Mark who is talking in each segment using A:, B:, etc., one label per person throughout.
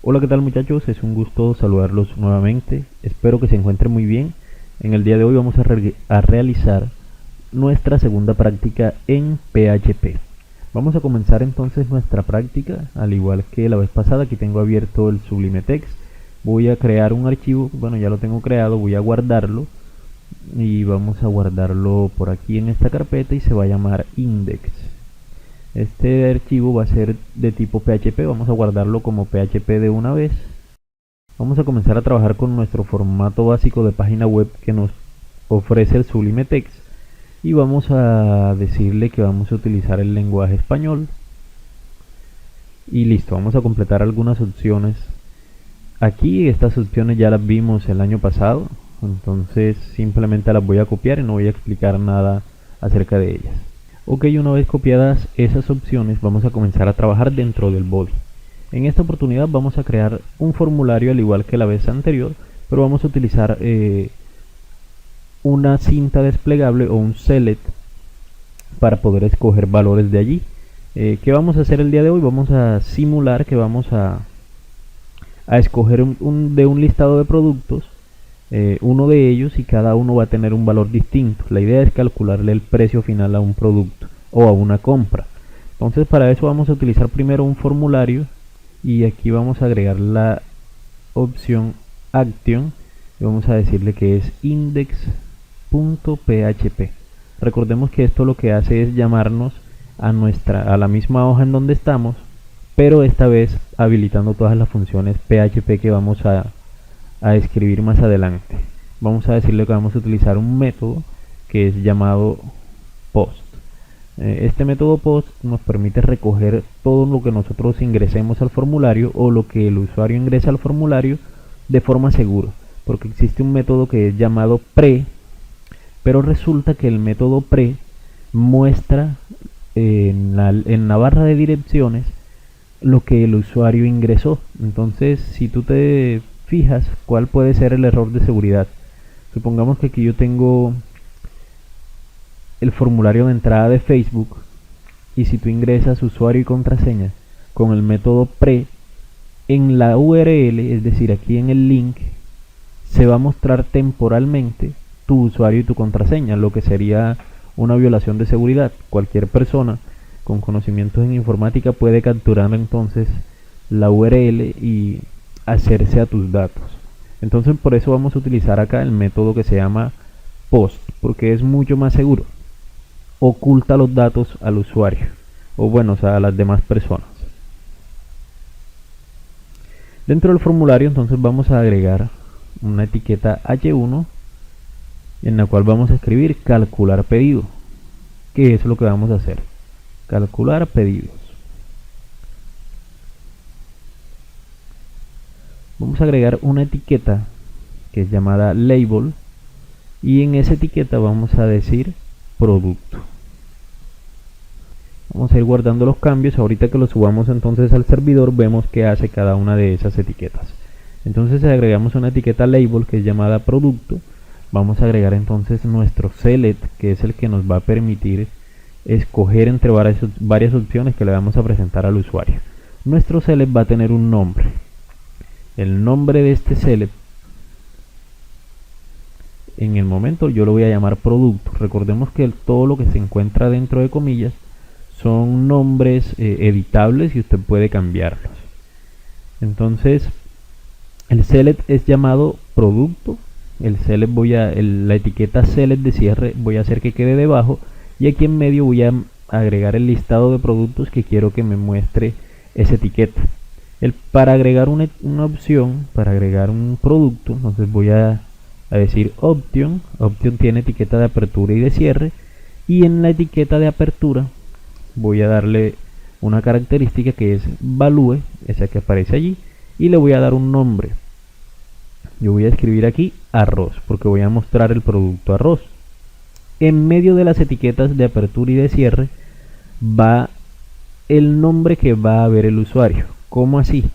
A: Hola, ¿qué tal muchachos? Es un gusto saludarlos nuevamente. Espero que se encuentren muy bien. En el día de hoy vamos a realizar nuestra segunda práctica en PHP. Vamos a comenzar entonces nuestra práctica, al igual que la vez pasada. Aquí tengo abierto el Sublime Text. Voy a crear un archivo, bueno, ya lo tengo creado, voy a guardarlo y vamos a guardarlo por aquí en esta carpeta y se va a llamar index. Este archivo va a ser de tipo PHP, vamos a guardarlo como PHP de una vez. Vamos a comenzar a trabajar con nuestro formato básico de página web que nos ofrece el Sublime Text y vamos a decirle que vamos a utilizar el lenguaje español y listo. Vamos a completar algunas opciones. Aquí estas opciones ya las vimos el año pasado, entonces simplemente las voy a copiar y no voy a explicar nada acerca de ellas. Ok, una vez copiadas esas opciones, vamos a comenzar a trabajar dentro del body. En esta oportunidad vamos a crear un formulario al igual que la vez anterior, pero vamos a utilizar una cinta desplegable o un select para poder escoger valores de allí. ¿Qué vamos a hacer el día de hoy? Vamos a simular que vamos a escoger de un listado de productos uno de ellos, y cada uno va a tener un valor distinto. La idea es calcularle el precio final a un producto o a una compra. Entonces para eso vamos a utilizar primero un formulario y aquí vamos a agregar la opción action y vamos a decirle que es index.php. Recordemos que esto lo que hace es llamarnos a la misma hoja en donde estamos, pero esta vez habilitando todas las funciones PHP que vamos a escribir más adelante. Vamos a decirle que vamos a utilizar un método que es llamado post. Este método post nos permite recoger todo lo que nosotros ingresemos al formulario o lo que el usuario ingresa al formulario de forma segura, porque existe un método que es llamado pre, pero resulta que el método pre muestra en la barra de direcciones lo que el usuario ingresó. Entonces, si tú te fijas cuál puede ser el error de seguridad, supongamos que aquí yo tengo el formulario de entrada de Facebook, y si tú ingresas usuario y contraseña con el método pre, en la URL, es decir aquí en el link, se va a mostrar temporalmente tu usuario y tu contraseña, lo que sería una violación de seguridad. Cualquier persona con conocimientos en informática puede capturar entonces la URL y hacerse a tus datos. Entonces por eso vamos a utilizar acá el método que se llama post, porque es mucho más seguro. Oculta los datos al usuario, o bueno, a las demás personas. Dentro del formulario entonces vamos a agregar una etiqueta H1 en la cual vamos a escribir calcular pedido, que es lo que vamos a hacer, calcular pedidos. Vamos a agregar una etiqueta que es llamada label y en esa etiqueta vamos a decir producto. Vamos a ir guardando los cambios. Ahorita que los subamos entonces al servidor vemos qué hace cada una de esas etiquetas. Entonces agregamos una etiqueta label que es llamada producto. Vamos a agregar entonces nuestro select, que es el que nos va a permitir escoger entre varias opciones que le vamos a presentar al usuario. Nuestro select va a tener un nombre. El nombre de este select, en el momento yo lo voy a llamar producto. Recordemos que todo lo que se encuentra dentro de comillas son nombres editables y usted puede cambiarlos. Entonces el select es llamado producto. El select la etiqueta select de cierre voy a hacer que quede debajo, y aquí en medio voy a agregar el listado de productos que quiero que me muestre esa etiqueta. Para agregar una opción, para agregar un producto, entonces voy a decir option. Option tiene etiqueta de apertura y de cierre, y en la etiqueta de apertura voy a darle una característica que es value, esa que aparece allí, y le voy a dar un nombre. Yo voy a escribir aquí arroz, porque voy a mostrar el producto arroz. En medio de las etiquetas de apertura y de cierre va el nombre que va a ver el usuario. ¿Cómo así?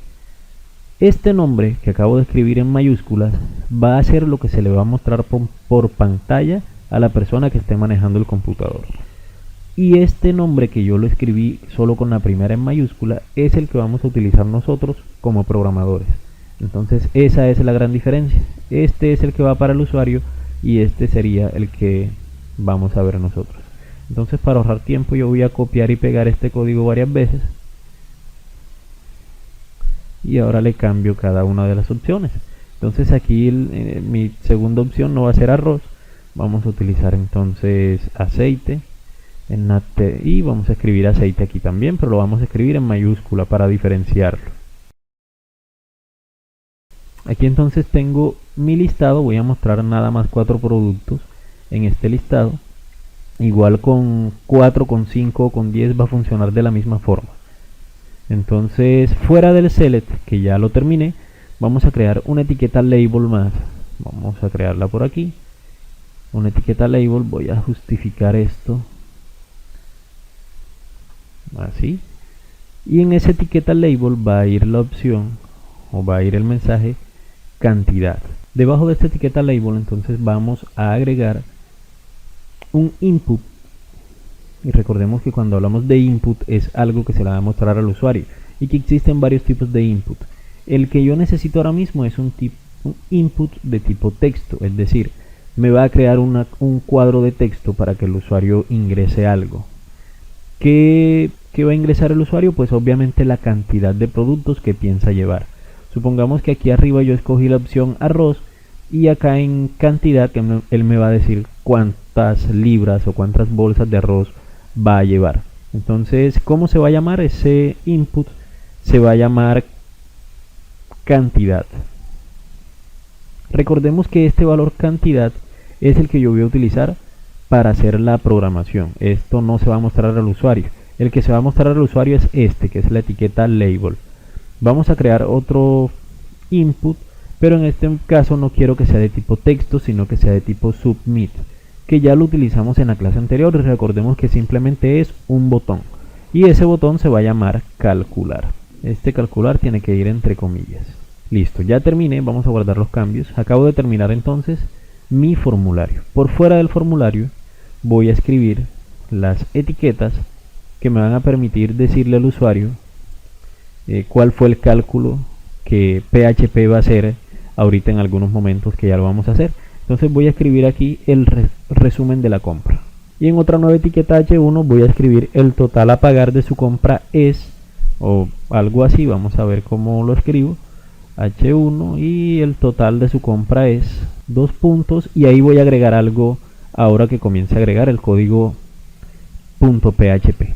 A: Este nombre que acabo de escribir en mayúsculas va a ser lo que se le va a mostrar por pantalla a la persona que esté manejando el computador. y este nombre que yo lo escribí solo con la primera en mayúscula es el que vamos a utilizar nosotros como programadores. Entonces esa es la gran diferencia. Este es el que va para el usuario y este sería el que vamos a ver nosotros. Entonces, para ahorrar tiempo, yo voy a copiar y pegar este código varias veces y ahora le cambio cada una de las opciones. Entonces aquí mi segunda opción no va a ser arroz, vamos a utilizar entonces aceite y vamos a escribir aceite aquí también, pero lo vamos a escribir en mayúscula para diferenciarlo. Aquí entonces tengo mi listado, voy a mostrar nada más 4 productos en este listado. Igual con 4, con 5 o con 10 va a funcionar de la misma forma. Entonces, fuera del select, que ya lo terminé, vamos a crear una etiqueta label más. Vamos a crearla por aquí. Una etiqueta label, voy a justificar esto. Así. Y en esa etiqueta label va a ir la opción, o va a ir el mensaje cantidad. Debajo de esta etiqueta label, entonces vamos a agregar un input. Y recordemos que cuando hablamos de input es algo que se le va a mostrar al usuario y que existen varios tipos de input. El que yo necesito ahora mismo es un input de tipo texto, es decir, me va a crear un cuadro de texto para que el usuario ingrese algo. ¿Qué va a ingresar el usuario? Pues obviamente la cantidad de productos que piensa llevar. Supongamos que aquí arriba yo escogí la opción arroz y acá en cantidad él me va a decir cuántas libras o cuántas bolsas de arroz va a llevar. Entonces, ¿cómo se va a llamar ese input? Se va a llamar cantidad. Recordemos que este valor cantidad es el que yo voy a utilizar para hacer la programación. Esto no se va a mostrar al usuario. El que se va a mostrar al usuario es este, que es la etiqueta label. Vamos a crear otro input, pero en este caso no quiero que sea de tipo texto, sino que sea de tipo submit, que ya lo utilizamos en la clase anterior y recordemos que simplemente es un botón y ese botón se va a llamar calcular. Este calcular tiene que ir entre comillas. Listo, ya terminé, vamos a guardar los cambios. Acabo de terminar entonces mi formulario. Por fuera del formulario voy a escribir las etiquetas que me van a permitir decirle al usuario cuál fue el cálculo que PHP va a hacer ahorita en algunos momentos que ya lo vamos a hacer. Entonces voy a escribir aquí el resumen de la compra. Y en otra nueva etiqueta H1 voy a escribir el total a pagar de su compra es, o algo así, vamos a ver cómo lo escribo. H1 y el total de su compra es 2 puntos y ahí voy a agregar algo ahora que comience a agregar el código .php.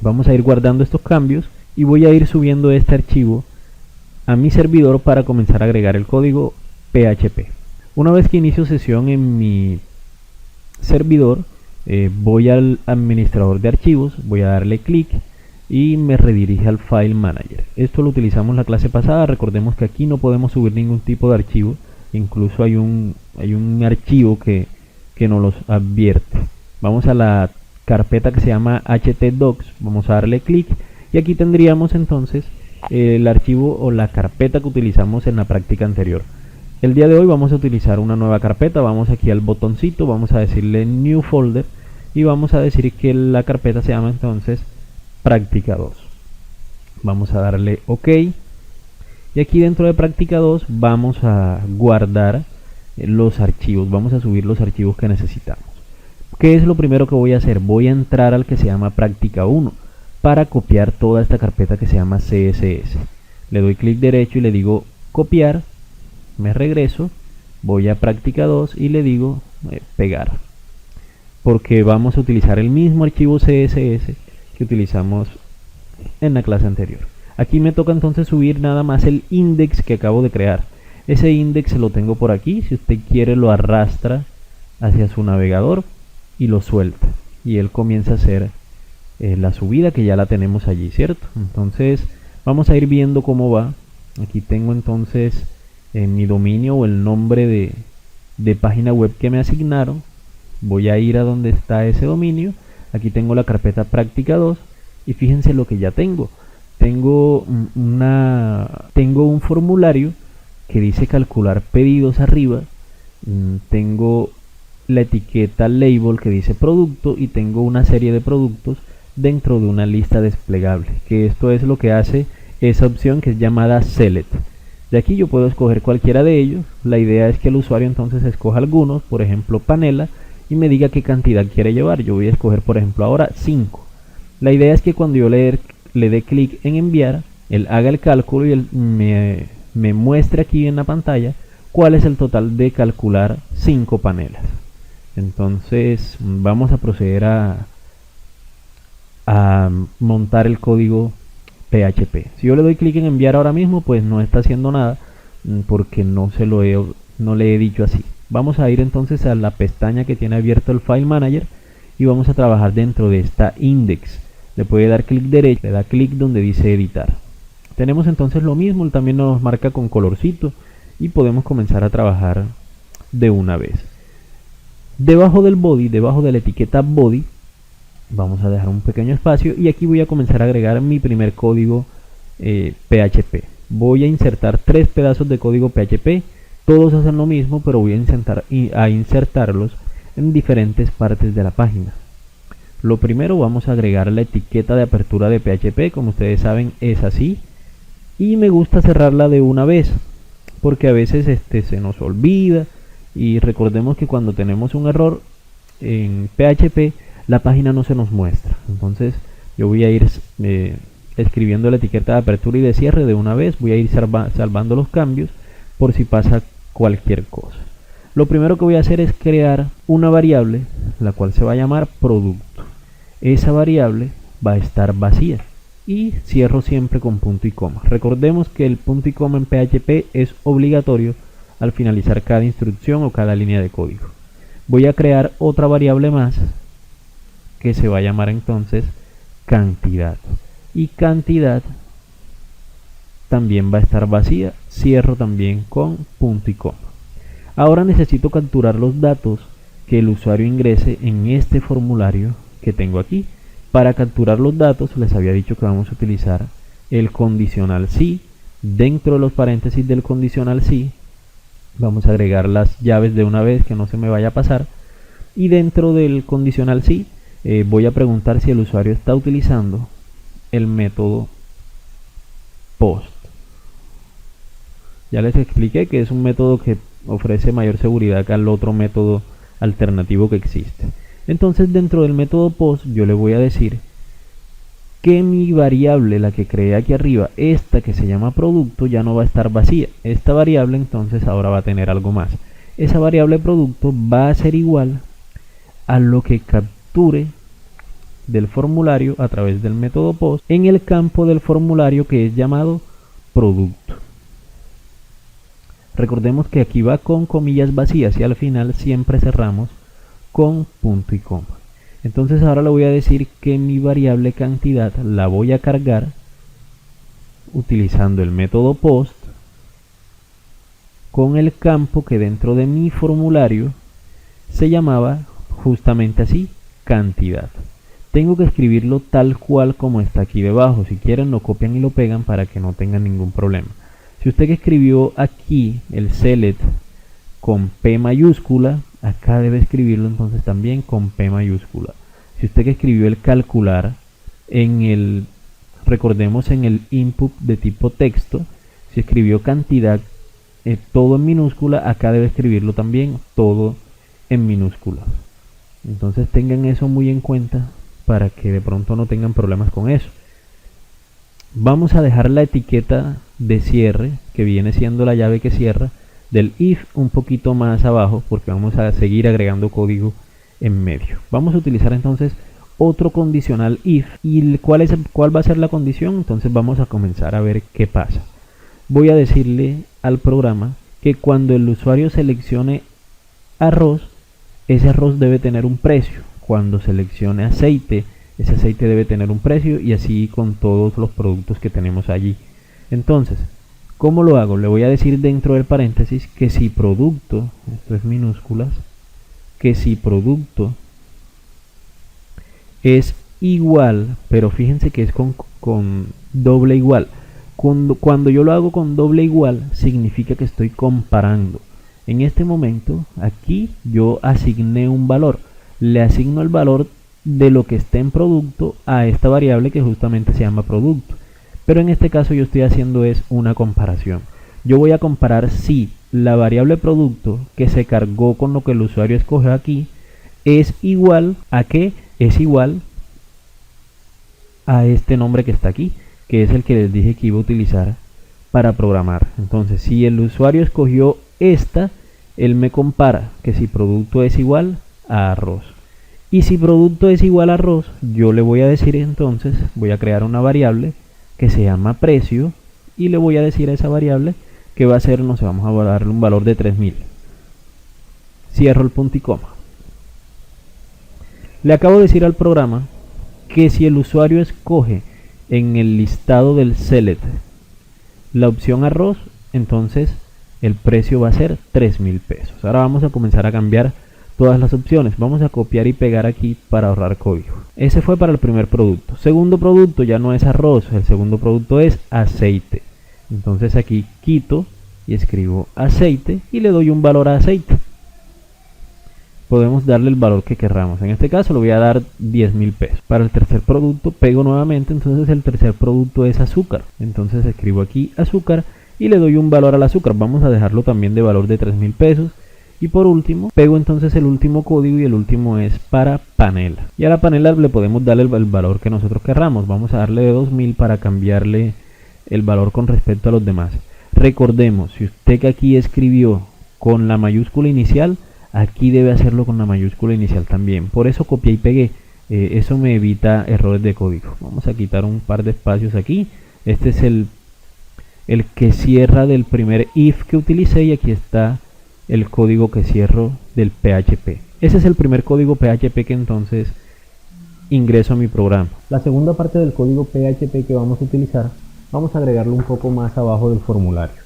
A: Vamos a ir guardando estos cambios y voy a ir subiendo este archivo a mi servidor para comenzar a agregar el código PHP. Una vez que inicio sesión en mi servidor, voy al administrador de archivos, voy a darle clic y me redirige al File Manager. Esto lo utilizamos en la clase pasada. Recordemos que aquí no podemos subir ningún tipo de archivo, incluso hay un archivo que nos los advierte. Vamos a la carpeta que se llama htdocs, vamos a darle clic y aquí tendríamos entonces el archivo o la carpeta que utilizamos en la práctica anterior. El día de hoy vamos a utilizar una nueva carpeta. Vamos aquí al botoncito, vamos a decirle New Folder y vamos a decir que la carpeta se llama entonces práctica 2. Vamos a darle OK y aquí dentro de práctica 2 vamos a guardar los archivos, vamos a subir los archivos que necesitamos. ¿Qué es lo primero que voy a hacer? Voy a entrar al que se llama práctica 1 para copiar toda esta carpeta que se llama CSS. Le doy clic derecho y le digo copiar, me regreso, voy a práctica 2 y le digo pegar, porque vamos a utilizar el mismo archivo CSS que utilizamos en la clase anterior. Aquí me toca entonces subir nada más el index que acabo de crear. Ese index lo tengo por aquí, si usted quiere lo arrastra hacia su navegador y lo suelta y él comienza a hacer la subida que ya la tenemos allí, ¿cierto? Entonces vamos a ir viendo cómo va. Aquí tengo entonces mi dominio o el nombre de página web que me asignaron. Voy a ir a donde está ese dominio. Aquí tengo la carpeta práctica 2 y fíjense lo que ya tengo. Tengo un formulario que dice calcular pedidos arriba. Tengo la etiqueta label que dice producto y tengo una serie de productos dentro de una lista desplegable, que esto es lo que hace esa opción que es llamada select. De aquí yo puedo escoger cualquiera de ellos. La idea es que el usuario entonces escoja algunos, por ejemplo panela, y me diga qué cantidad quiere llevar. Yo voy a escoger por ejemplo ahora 5. La idea es que cuando yo le dé clic en enviar, él haga el cálculo y me muestre aquí en la pantalla cuál es el total de calcular 5 panelas. Entonces vamos a proceder a montar el código PHP. Si yo le doy clic en enviar ahora mismo, pues no está haciendo nada porque no le he dicho así. Vamos a ir entonces a la pestaña que tiene abierto el File Manager y vamos a trabajar dentro de esta index. Le puede dar clic derecho, le da clic donde dice editar. Tenemos entonces lo mismo, él también nos marca con colorcito y podemos comenzar a trabajar de una vez. Debajo del body, debajo de la etiqueta body, vamos a dejar un pequeño espacio y aquí voy a comenzar a agregar mi primer código PHP. Voy a insertar 3 pedazos de código PHP, todos hacen lo mismo, pero voy a insertarlos en diferentes partes de la página. Lo primero, vamos a agregar la etiqueta de apertura de PHP, como ustedes saben es así, y me gusta cerrarla de una vez, porque a veces se nos olvida, y recordemos que cuando tenemos un error en PHP, la página no se nos muestra. Entonces yo voy a ir escribiendo la etiqueta de apertura y de cierre de una vez, voy a ir salvando los cambios por si pasa cualquier cosa. Lo primero que voy a hacer es crear una variable, la cual se va a llamar producto. Esa variable va a estar vacía y cierro siempre con punto y coma. Recordemos que el punto y coma en PHP es obligatorio al finalizar cada instrucción o cada línea de código. Voy a crear otra variable más que se va a llamar entonces cantidad, y cantidad también va a estar vacía, cierro también con punto y coma. Ahora necesito capturar los datos que el usuario ingrese en este formulario que tengo aquí. Para capturar los datos les había dicho que vamos a utilizar el condicional si. Dentro de los paréntesis del condicional si vamos a agregar las llaves de una vez, que no se me vaya a pasar, y dentro del condicional si voy a preguntar si el usuario está utilizando el método post. Ya les expliqué que es un método que ofrece mayor seguridad que al otro método alternativo que existe. Entonces dentro del método post yo le voy a decir que mi variable, la que creé aquí arriba, esta que se llama producto, ya no va a estar vacía. Esta variable entonces ahora va a tener algo más. Esa variable producto va a ser igual a lo que capture del formulario a través del método post en el campo del formulario que es llamado producto. Recordemos que aquí va con comillas vacías y al final siempre cerramos con punto y coma. Entonces ahora le voy a decir que mi variable cantidad la voy a cargar utilizando el método post con el campo que dentro de mi formulario se llamaba justamente así, cantidad. Tengo que escribirlo tal cual como está aquí debajo. Si quieren lo copian y lo pegan para que no tengan ningún problema. Si usted que escribió aquí el select con P mayúscula, acá debe escribirlo entonces también con P mayúscula. Si usted que escribió el calcular recordemos en el input de tipo texto, si escribió cantidad todo en minúscula, acá debe escribirlo también todo en minúscula. Entonces tengan eso muy en cuenta para que de pronto no tengan problemas con eso. Vamos a dejar la etiqueta de cierre, que viene siendo la llave que cierra, del if un poquito más abajo, porque vamos a seguir agregando código en medio. Vamos a utilizar entonces otro condicional if. ¿Y cuál va a ser la condición? Entonces vamos a comenzar a ver qué pasa. Voy a decirle al programa que cuando el usuario seleccione arroz, ese arroz debe tener un precio. Cuando seleccione aceite, ese aceite debe tener un precio, y así con todos los productos que tenemos allí. Entonces, ¿cómo lo hago? Le voy a decir dentro del paréntesis que si producto, esto es minúsculas, que si producto es igual, pero fíjense que es con doble igual. Cuando yo lo hago con doble igual, significa que estoy comparando. En este momento, aquí yo asigné un valor. Le asigno el valor de lo que esté en producto a esta variable que justamente se llama producto. Pero en este caso yo estoy haciendo es una comparación. Yo voy a comparar si la variable producto que se cargó con lo que el usuario escoge aquí es igual a qué, es igual a este nombre que está aquí, que es el que les dije que iba a utilizar para programar. Entonces, si el usuario escogió esta, él me compara que si producto es igual a arroz. Y si producto es igual a arroz, yo le voy a decir entonces, voy a crear una variable que se llama precio y le voy a decir a esa variable que va a ser, no sé, vamos a darle un valor de 3000. Cierro el punto y coma. Le acabo de decir al programa que si el usuario escoge en el listado del select la opción arroz, entonces el precio va a ser 3000 pesos. Ahora vamos a comenzar a cambiar todas las opciones. Vamos a copiar y pegar aquí para ahorrar código. Ese fue para el primer producto. Segundo producto ya no es arroz, el segundo producto es aceite. Entonces aquí quito y escribo aceite y le doy un valor a aceite. Podemos darle el valor que querramos. En este caso le voy a dar 10.000 pesos. Para el tercer producto pego nuevamente, entonces el tercer producto es azúcar. Entonces escribo aquí azúcar y le doy un valor al azúcar. Vamos a dejarlo también de valor de 3.000 pesos. Y por último, pego entonces el último código y el último es para panela. Y a la panela le podemos darle el valor que nosotros querramos. Vamos a darle de 2000 para cambiarle el valor con respecto a los demás. Recordemos, si usted que aquí escribió con la mayúscula inicial, aquí debe hacerlo con la mayúscula inicial también. Por eso copié y pegué. Eso me evita errores de código. Vamos a quitar un par de espacios aquí. Este es el que cierra del primer if que utilicé y aquí está el código que cierro del PHP. Ese es el primer código PHP que entonces ingreso a mi programa. La segunda parte del código PHP que vamos a utilizar, vamos a agregarlo un poco más abajo del formulario.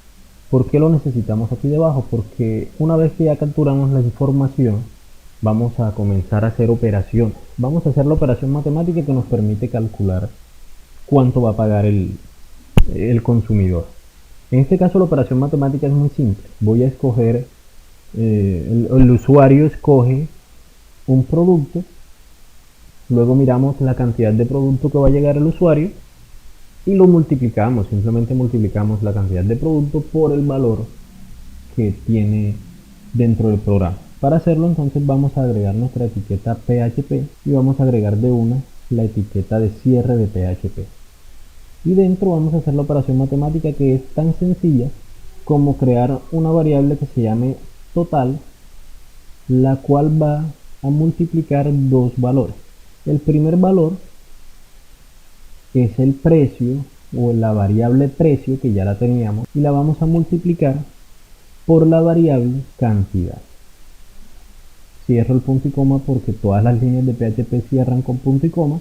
A: ¿Por qué lo necesitamos aquí debajo? Porque una vez que ya capturamos la información, vamos a comenzar a hacer operaciones. Vamos a hacer la operación matemática que nos permite calcular cuánto va a pagar el consumidor. En este caso la operación matemática es muy simple. Voy a escoger, el usuario escoge un producto, luego miramos la cantidad de producto que va a llegar al usuario y lo multiplicamos, simplemente multiplicamos la cantidad de producto por el valor que tiene dentro del programa. Para hacerlo entonces vamos a agregar nuestra etiqueta PHP y vamos a agregar de una la etiqueta de cierre de PHP. Y dentro vamos a hacer la operación matemática que es tan sencilla como crear una variable que se llame total, la cual va a multiplicar dos valores. El primer valor es el precio o la variable precio que ya la teníamos y la vamos a multiplicar por la variable cantidad. Cierro el punto y coma porque todas las líneas de PHP cierran con punto y coma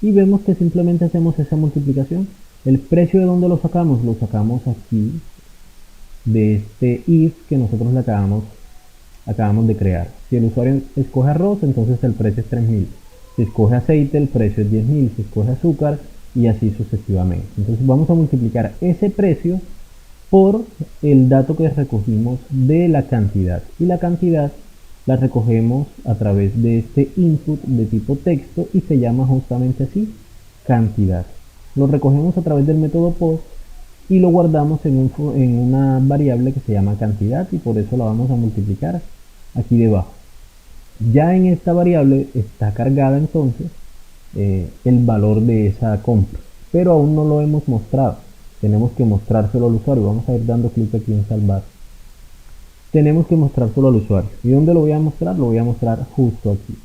A: y vemos que simplemente hacemos esa multiplicación. El precio, ¿de dónde lo sacamos? Lo sacamos aquí de este if que nosotros le acabamos de crear. Si el usuario escoge arroz, entonces el precio es 3000. Si escoge aceite, el precio es 10.000. Si escoge azúcar, y así sucesivamente. Entonces vamos a multiplicar ese precio por el dato que recogimos de la cantidad. Y la cantidad la recogemos a través de este input de tipo texto y se llama justamente así, cantidad. Lo recogemos a través del método post y lo guardamos en una variable que se llama cantidad y por eso la vamos a multiplicar aquí debajo. Ya en esta variable está cargada entonces el valor de esa compra, pero aún no lo hemos mostrado. Tenemos que mostrárselo al usuario. Vamos a ir dando clic aquí en salvar. Tenemos que mostrárselo al usuario. ¿Y dónde lo voy a mostrar? Lo voy a mostrar justo aquí.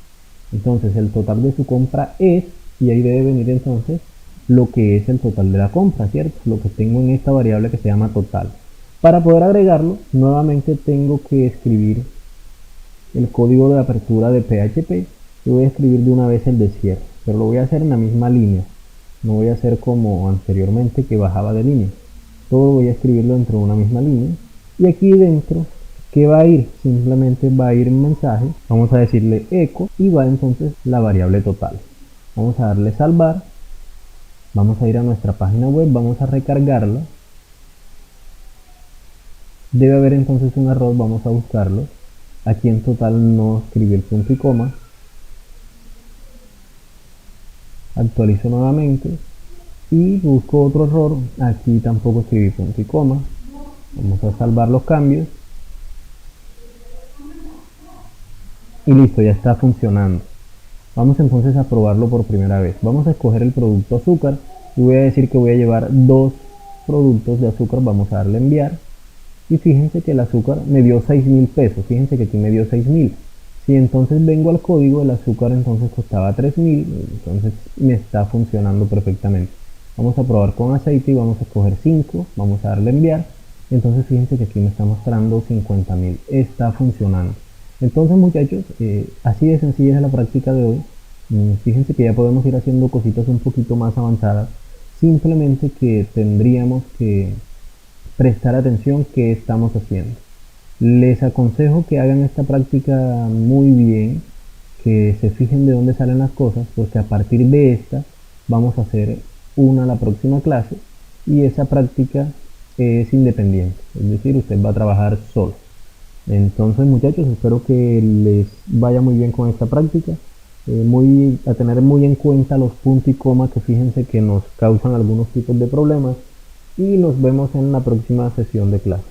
A: Entonces el total de su compra es, y ahí debe venir entonces lo que es el total de la compra, ¿cierto? Lo que tengo en esta variable que se llama total. Para poder agregarlo, nuevamente tengo que escribir el código de apertura de PHP y voy a escribir de una vez el de cierre, pero lo voy a hacer en la misma línea. No voy a hacer como anteriormente que bajaba de línea. Todo voy a escribirlo dentro de una misma línea. Y aquí dentro, ¿qué va a ir? Simplemente va a ir un mensaje. Vamos a decirle echo y va entonces la variable total. Vamos a darle salvar. Vamos a ir a nuestra página web, vamos a recargarla. Debe haber entonces un error, vamos a buscarlo. Aquí en total no escribí el punto y coma. Actualizo nuevamente y busco otro error. Aquí tampoco escribí punto y coma. Vamos a salvar los cambios. Y listo, ya está funcionando. Vamos entonces a probarlo por primera vez. Vamos a escoger el producto azúcar y voy a decir que voy a llevar 2 productos de azúcar. Vamos a darle a enviar. Y fíjense que el azúcar me dio 6.000 pesos. Fíjense que aquí me dio 6.000. Si entonces vengo al código, el azúcar entonces costaba 3.000. Entonces me está funcionando perfectamente. Vamos a probar con aceite y vamos a escoger 5. Vamos a darle a enviar. Entonces fíjense que aquí me está mostrando 50.000. Está funcionando. Entonces muchachos, así de sencilla es la práctica de hoy. Fíjense que ya podemos ir haciendo cositas un poquito más avanzadas. Simplemente que tendríamos que prestar atención qué estamos haciendo. Les aconsejo que hagan esta práctica muy bien, que se fijen de dónde salen las cosas, porque a partir de esta vamos a hacer una la próxima clase y esa práctica es independiente, es decir, usted va a trabajar solo. Entonces muchachos, espero que les vaya muy bien con esta práctica. A tener muy en cuenta los puntos y comas que fíjense que nos causan algunos tipos de problemas y nos vemos en la próxima sesión de clase.